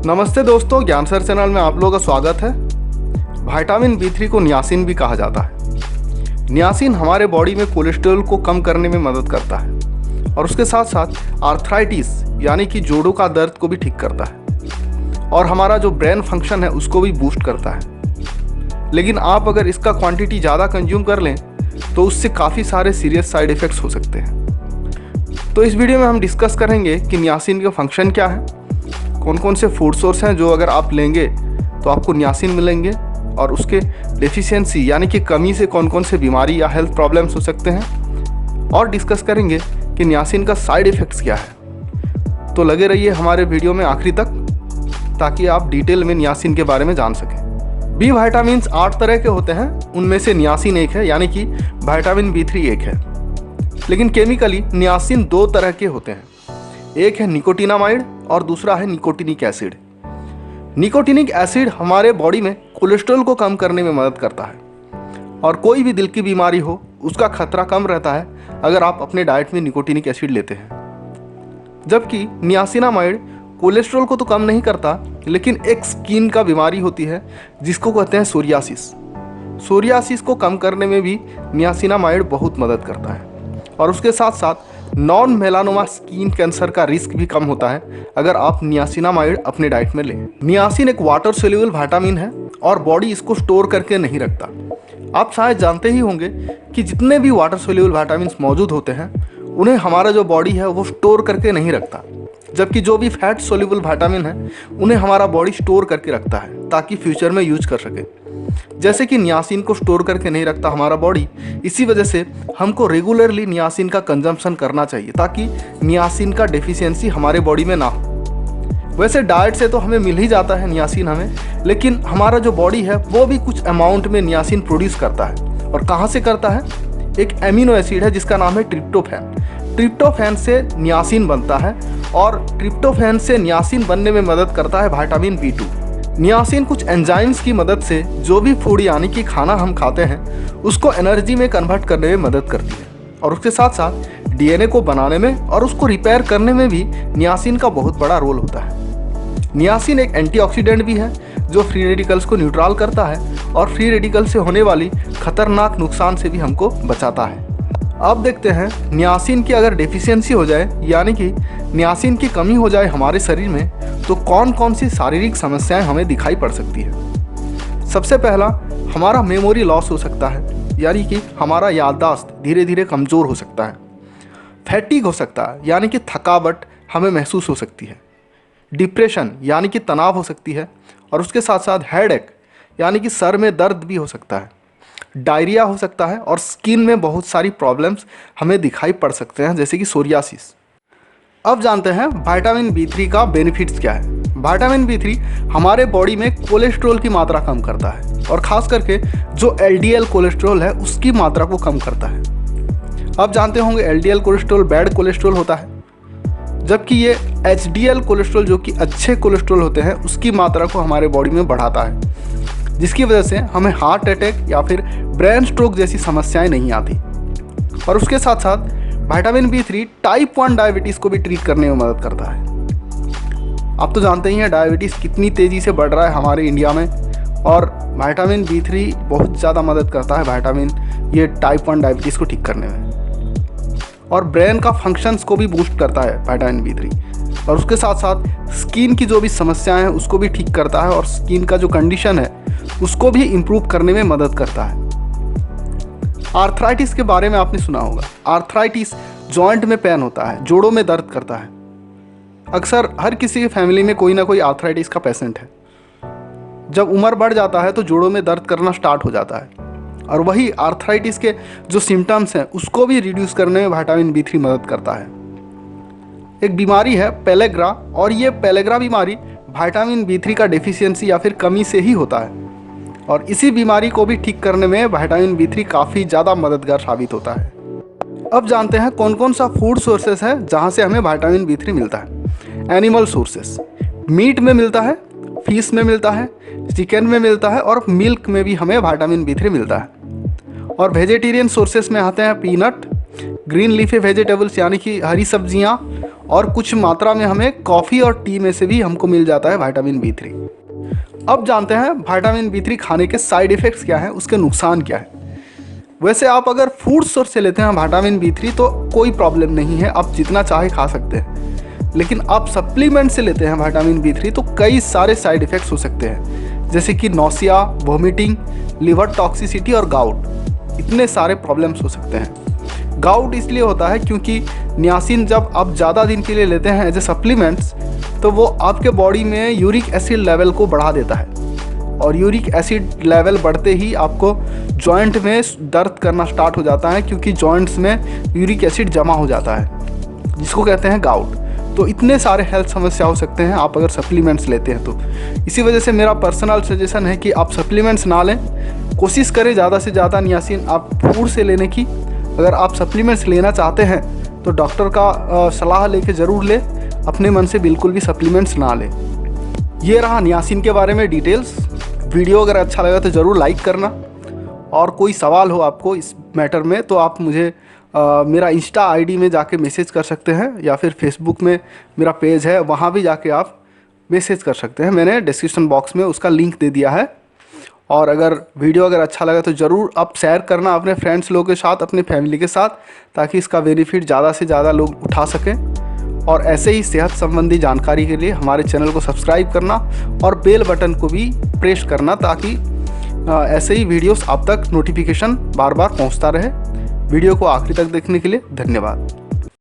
नमस्ते दोस्तों, ज्ञान सर चैनल में आप लोगों का स्वागत है। विटामिन बी3 को नियासिन भी कहा जाता है। नियासिन हमारे बॉडी में कोलेस्ट्रॉल को कम करने में मदद करता है और उसके साथ साथ आर्थराइटिस यानी कि जोड़ों का दर्द को भी ठीक करता है और हमारा जो ब्रेन फंक्शन है उसको भी बूस्ट करता है। लेकिन आप अगर इसका क्वांटिटी ज़्यादा कंज्यूम कर लें तो उससे काफ़ी सारे सीरियस साइड इफ़ेक्ट्स हो सकते हैं। तो इस वीडियो में हम डिस्कस करेंगे कि नियासिन का फंक्शन क्या है, कौन कौन से फूड सोर्स हैं जो अगर आप लेंगे तो आपको नियासिन मिलेंगे और उसके डेफिशिएंसी यानी कि कमी से कौन कौन से बीमारी या हेल्थ प्रॉब्लम्स हो सकते हैं, और डिस्कस करेंगे कि नियासिन का साइड इफ़ेक्ट्स क्या है। तो लगे रहिए हमारे वीडियो में आखिरी तक ताकि आप डिटेल में नियासिन के बारे में जान सकें। बी विटामिन्स 8 तरह के होते हैं, उनमें से नियासिन एक है यानी कि विटामिन बी3 एक है। लेकिन केमिकली नियासिन 2 तरह के होते हैं, एक है निकोटिनामाइड और दूसरा है निकोटिनिक एसिड। निकोटिनिक एसिड हमारे बॉडी में कोलेस्ट्रॉल को कम करने में मदद करता है और कोई भी दिल की बीमारी हो उसका खतरा कम रहता है अगर आप अपने डाइट में निकोटिनिक एसिड लेते हैं। जबकि नियासिनामाइड कोलेस्ट्रॉल को तो कम नहीं करता, लेकिन एक स्किन का बीमारी होती है जिसको कहते हैं सोरियासिस। सोरियासिस को कम करने में भी नियासिनामाइड बहुत मदद करता है और उसके साथ साथ नॉन मेलानोमा स्किन कैंसर का रिस्क भी कम होता है अगर आप नियासिनामाइड अपने डाइट में लें। नियासिन एक वाटर सोल्यूबल विटामिन है और बॉडी इसको स्टोर करके नहीं रखता। आप शायद जानते ही होंगे कि जितने भी वाटर सोल्यूबल विटामिन मौजूद होते हैं उन्हें हमारा जो बॉडी है वो स्टोर करके नहीं रखता, जबकि जो भी फैट सोल्यूबल विटामिन है उन्हें हमारा बॉडी स्टोर करके रखता है ताकि फ्यूचर में यूज कर सके। जैसे कि नियासिन को स्टोर करके नहीं रखता हमारा बॉडी, इसी वजह से हमको रेगुलरली नियासिन का कंजम्पशन करना चाहिए ताकि नियासिन का डेफिशिएंसी हमारे बॉडी में ना हो। वैसे डाइट से तो हमें मिल ही जाता है नियासिन हमें, लेकिन हमारा जो बॉडी है वो भी कुछ अमाउंट में नियासिन प्रोड्यूस करता है। और कहाँ से करता है? एक एमिनो एसिड है जिसका नाम है ट्रिप्टोफैन। ट्रिप्टोफैन से नियासिन बनता है और ट्रिप्टोफैन से नियासिन बनने में मदद करता है विटामिन बी2। नियासिन कुछ एंजाइम्स की मदद से जो भी फूड यानी कि खाना हम खाते हैं उसको एनर्जी में कन्वर्ट करने में मदद करती है और उसके साथ साथ डीएनए को बनाने में और उसको रिपेयर करने में भी नियासिन का बहुत बड़ा रोल होता है। नियासिन एक एंटीऑक्सीडेंट भी है जो फ्री रेडिकल्स को न्यूट्रल करता है और फ्री रेडिकल से होने वाली खतरनाक नुकसान से भी हमको बचाता है। अब देखते हैं नियासिन की अगर डेफिशिएंसी हो जाए यानी कि नियासिन की कमी हो जाए हमारे शरीर में तो कौन कौन सी शारीरिक समस्याएं हमें दिखाई पड़ सकती है। सबसे पहला हमारा मेमोरी लॉस हो सकता है यानी कि हमारा याददाश्त धीरे धीरे कमज़ोर हो सकता है। फैटिग हो सकता है यानी कि थकावट हमें महसूस हो सकती है। डिप्रेशन यानी कि तनाव हो सकती है और उसके साथ साथ हेडेक यानी कि सर में दर्द भी हो सकता है। डायरिया हो सकता है और स्किन में बहुत सारी प्रॉब्लम्स हमें दिखाई पड़ सकते हैं जैसे कि सोरियासिस। अब जानते हैं विटामिन बी3 का बेनिफिट्स क्या है। विटामिन बी3 हमारे बॉडी में कोलेस्ट्रॉल की मात्रा कम करता है और ख़ास करके जो एलडीएल कोलेस्ट्रॉल है उसकी मात्रा को कम करता है। अब जानते होंगे एलडीएल कोलेस्ट्रॉल बैड कोलेस्ट्रॉल होता है, जबकि ये एचडीएल कोलेस्ट्रॉल जो कि अच्छे कोलेस्ट्रॉल होते हैं उसकी मात्रा को हमारे बॉडी में बढ़ाता है, जिसकी वजह से हमें हार्ट अटैक या फिर ब्रेन स्ट्रोक जैसी समस्याएं नहीं आती। और उसके साथ साथ विटामिन बी3 टाइप 1 डायबिटीज़ को भी ट्रीट करने में मदद करता है। आप तो जानते ही हैं डायबिटीज़ कितनी तेज़ी से बढ़ रहा है हमारे इंडिया में, और विटामिन बी3 बहुत ज़्यादा मदद करता है ये टाइप 1 डायबिटीज़ को ठीक करने में। और ब्रेन का फंक्शंस को भी बूस्ट करता है विटामिन बी3 और उसके साथ साथ स्किन की जो भी समस्याएं हैं उसको भी ठीक करता है और स्किन का जो कंडीशन है उसको भी इम्प्रूव करने में मदद करता है। आर्थराइटिस के बारे में आपने सुना होगा। आर्थराइटिस जॉइंट में पेन होता है, जोड़ों में दर्द करता है। अक्सर हर किसी की फैमिली में कोई ना कोई आर्थराइटिस का पेशेंट है। जब उम्र बढ़ जाता है तो जोड़ों में दर्द करना स्टार्ट हो जाता है और वही आर्थराइटिस के जो सिम्टम्स हैं उसको भी रिड्यूस करने में विटामिन बी3 मदद करता है। एक बीमारी है पेलेग्रा, और ये पेलेग्रा बीमारी विटामिन बी3 का डेफिशिएंसी या फिर कमी से ही होता है और इसी बीमारी को भी ठीक करने में विटामिन बी3 काफ़ी ज़्यादा मददगार साबित होता है। अब जानते हैं कौन कौन सा फूड सोर्सेस है जहाँ से हमें विटामिन बी3 मिलता है। एनिमल सोर्सेस, मीट में मिलता है, फिश में मिलता है, चिकन में मिलता है और मिल्क में भी हमें विटामिन बी3 मिलता है। और वेजिटेरियन सोर्सेस में आते हैं पीनट, ग्रीन लीफी वेजिटेबल्स यानी कि हरी सब्जियाँ और कुछ मात्रा में हमें कॉफ़ी और टी में से भी हमको मिल जाता है विटामिन B3। अब जानते हैं विटामिन B3 खाने के साइड इफ़ेक्ट्स क्या हैं, उसके नुकसान क्या है। वैसे आप अगर फूड सोर्स से लेते हैं विटामिन B3 तो कोई प्रॉब्लम नहीं है, आप जितना चाहे खा सकते हैं। लेकिन आप सप्लीमेंट से लेते हैं विटामिन B3 तो कई सारे साइड इफ़ेक्ट्स हो सकते हैं, जैसे कि नौसिया, वोमिटिंग, लिवर टॉक्सिसिटी और गाउट। इतने सारे प्रॉब्लम्स हो सकते हैं। गाउट इसलिए होता है क्योंकि नियासिन जब आप ज़्यादा दिन के लिए लेते हैं एज ए सप्लीमेंट्स तो वो आपके बॉडी में यूरिक एसिड लेवल को बढ़ा देता है, और यूरिक एसिड लेवल बढ़ते ही आपको जॉइंट में दर्द करना स्टार्ट हो जाता है, क्योंकि जॉइंट्स में यूरिक एसिड जमा हो जाता है, जिसको कहते हैं गाउट। तो इतने सारे हेल्थ समस्या हो सकते हैं आप अगर सप्लीमेंट्स लेते हैं तो। इसी वजह से मेरा पर्सनल सजेशन है कि आप सप्लीमेंट्स ना लें, कोशिश करें ज़्यादा से ज़्यादा नियासिन आप फूड से लेने की। अगर आप सप्लीमेंट्स लेना चाहते हैं तो डॉक्टर का सलाह लेके ज़रूर लें, अपने मन से बिल्कुल भी सप्लीमेंट्स ना लें। ये रहा नियासिन के बारे में डिटेल्स। वीडियो अगर अच्छा लगा तो ज़रूर लाइक करना, और कोई सवाल हो आपको इस मैटर में तो आप मुझे मेरा इंस्टा आईडी में जाके मैसेज कर सकते हैं, या फिर फेसबुक में मेरा पेज है वहाँ भी जाके आप मैसेज कर सकते हैं। मैंने डिस्क्रिप्शन बॉक्स में उसका लिंक दे दिया है। और अगर वीडियो अगर अच्छा लगा तो ज़रूर आप शेयर करना अपने फ्रेंड्स लोगों के साथ, अपने फैमिली के साथ, ताकि इसका बेनिफिट ज़्यादा से ज़्यादा लोग उठा सकें। और ऐसे ही सेहत संबंधी जानकारी के लिए हमारे चैनल को सब्सक्राइब करना और बेल बटन को भी प्रेस करना, ताकि ऐसे ही वीडियोस आप तक नोटिफिकेशन बार बार पहुंचता रहे। वीडियो को आखिरी तक देखने के लिए धन्यवाद।